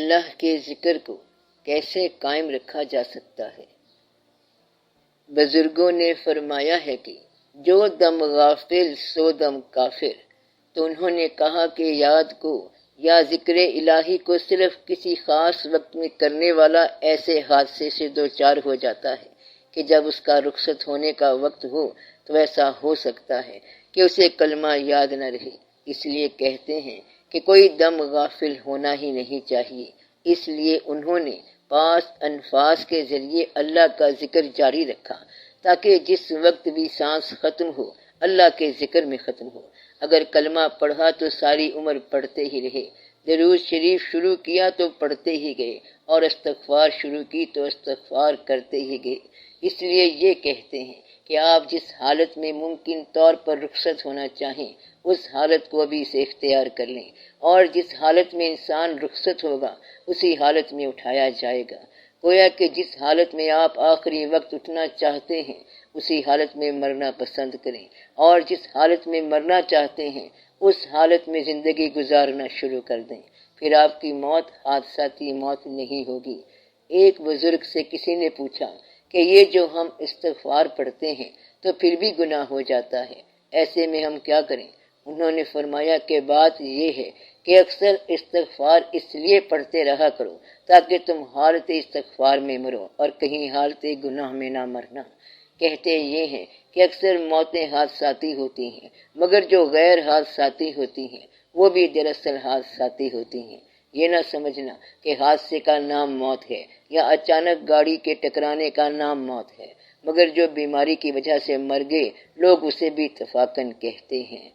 اللہ کے ذکر کو کیسے قائم رکھا جا سکتا ہے؟ بزرگوں نے فرمایا ہے کہ جو دم غافل سو دم کافر، تو انہوں نے کہا کہ یاد کو یا ذکر الہی کو صرف کسی خاص وقت میں کرنے والا ایسے حادثے سے دوچار ہو جاتا ہے کہ جب اس کا رخصت ہونے کا وقت ہو تو ایسا ہو سکتا ہے کہ اسے کلمہ یاد نہ رہے۔ اس لیے کہتے ہیں کہ کوئی دم غافل ہونا ہی نہیں چاہیے۔ اس لیے انہوں نے پاس انفاس کے ذریعے اللہ کا ذکر جاری رکھا تاکہ جس وقت بھی سانس ختم ہو اللہ کے ذکر میں ختم ہو۔ اگر کلمہ پڑھا تو ساری عمر پڑھتے ہی رہے، درود شریف شروع کیا تو پڑھتے ہی گئے، اور استغفار شروع کی تو استغفار کرتے ہی گئے۔ اس لیے یہ کہتے ہیں کہ آپ جس حالت میں ممکن طور پر رخصت ہونا چاہیں اس حالت کو ابھی سے اختیار کر لیں، اور جس حالت میں انسان رخصت ہوگا اسی حالت میں اٹھایا جائے گا۔ گویا کہ جس حالت میں آپ آخری وقت اٹھنا چاہتے ہیں اسی حالت میں مرنا پسند کریں، اور جس حالت میں مرنا چاہتے ہیں اس حالت میں زندگی گزارنا شروع کر دیں۔ پھر آپ کی موت حادثاتی موت نہیں ہوگی۔ ایک بزرگ سے کسی نے پوچھا کہ یہ جو ہم استغفار پڑھتے ہیں تو پھر بھی گناہ ہو جاتا ہے، ایسے میں ہم کیا کریں؟ انہوں نے فرمایا کہ بات یہ ہے کہ اکثر استغفار اس لیے پڑھتے رہا کرو تاکہ تم حالت استغفار میں مرو اور کہیں حالت گناہ میں نہ مرنا۔ کہتے یہ ہیں کہ اکثر موتیں حادثاتی ہوتی ہیں، مگر جو غیر حادثاتی ہوتی ہیں وہ بھی دراصل حادثاتی ہوتی ہیں۔ یہ نہ سمجھنا کہ حادثے کا نام موت ہے یا اچانک گاڑی کے ٹکرانے کا نام موت ہے، مگر جو بیماری کی وجہ سے مر گئے لوگ اسے بھی اتفاقاً کہتے ہیں۔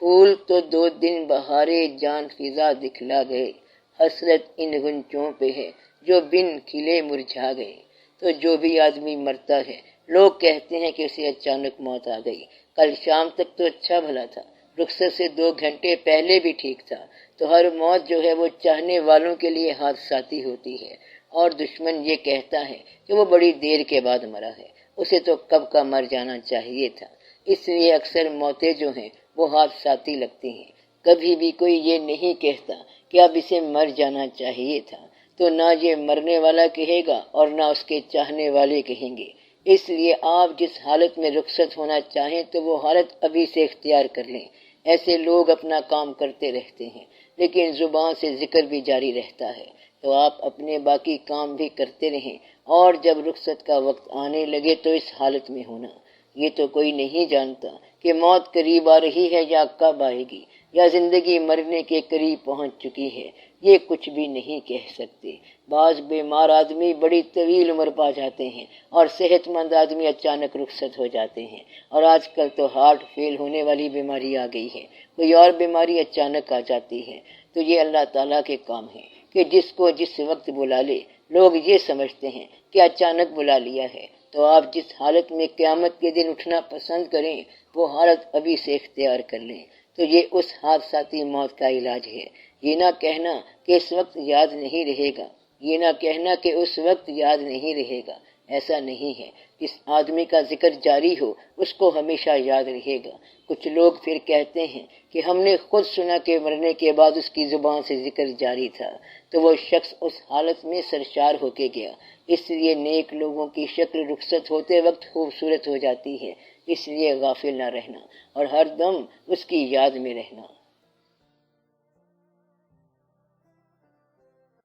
پھول تو 2 دن بہارے جان فضا دکھلا گئے، حسرت ان غنچوں پہ ہے جو بن کھلے مرجھا گئے۔ تو جو بھی آدمی مرتا ہے لوگ کہتے ہیں کہ اسے اچانک موت آ گئی، کل شام تک تو اچھا بھلا تھا، رخصت سے 2 گھنٹے پہلے بھی ٹھیک تھا۔ تو ہر موت جو ہے وہ چاہنے والوں کے لیے حادثاتی ہوتی ہے، اور دشمن یہ کہتا ہے کہ وہ بڑی دیر کے بعد مرا ہے، اسے تو کب کا مر جانا چاہیے تھا۔ اس لیے اکثر موتیں جو ہیں وہ حادثاتی لگتی ہیں۔ کبھی بھی کوئی یہ نہیں کہتا کہ اب اسے مر جانا چاہیے تھا، تو نہ یہ مرنے والا کہے گا اور نہ اس کے چاہنے والے کہیں گے۔ اس لیے آپ جس حالت میں رخصت ہونا چاہیں تو وہ حالت ابھی سے اختیار کر لیں۔ ایسے لوگ اپنا کام کرتے رہتے ہیں لیکن زبان سے ذکر بھی جاری رہتا ہے، تو آپ اپنے باقی کام بھی کرتے رہیں، اور جب رخصت کا وقت آنے لگے تو اس حالت میں ہونا۔ یہ تو کوئی نہیں جانتا کہ موت قریب آ رہی ہے یا کب آئے گی، یا زندگی مرنے کے قریب پہنچ چکی ہے، یہ کچھ بھی نہیں کہہ سکتے۔ بعض بیمار آدمی بڑی طویل عمر پا جاتے ہیں اور صحت مند آدمی اچانک رخصت ہو جاتے ہیں، اور آج کل تو ہارٹ فیل ہونے والی بیماری آ گئی ہے، کوئی اور بیماری اچانک آ جاتی ہے۔ تو یہ اللہ تعالیٰ کے کام ہے کہ جس کو جس وقت بلا لے۔ لوگ یہ سمجھتے ہیں کہ اچانک بلا لیا ہے، تو آپ جس حالت میں قیامت کے دن اٹھنا پسند کریں وہ حالت ابھی سے اختیار کر لیں، تو یہ اس حادثاتی موت کا علاج ہے۔ یہ نہ کہنا کہ اس وقت یاد نہیں رہے گا، یہ نہ کہنا کہ اس وقت یاد نہیں رہے گا، ایسا نہیں ہے۔ جس آدمی کا ذکر جاری ہو اس کو ہمیشہ یاد رہے گا۔ کچھ لوگ پھر کہتے ہیں کہ ہم نے خود سنا کہ مرنے کے بعد اس کی زبان سے ذکر جاری تھا، تو وہ شخص اس حالت میں سرشار ہو کے گیا۔ اس لیے نیک لوگوں کی شکل رخصت ہوتے وقت خوبصورت ہو جاتی ہے، اس لیے غافل نہ رہنا اور ہر دم اس کی یاد میں رہنا۔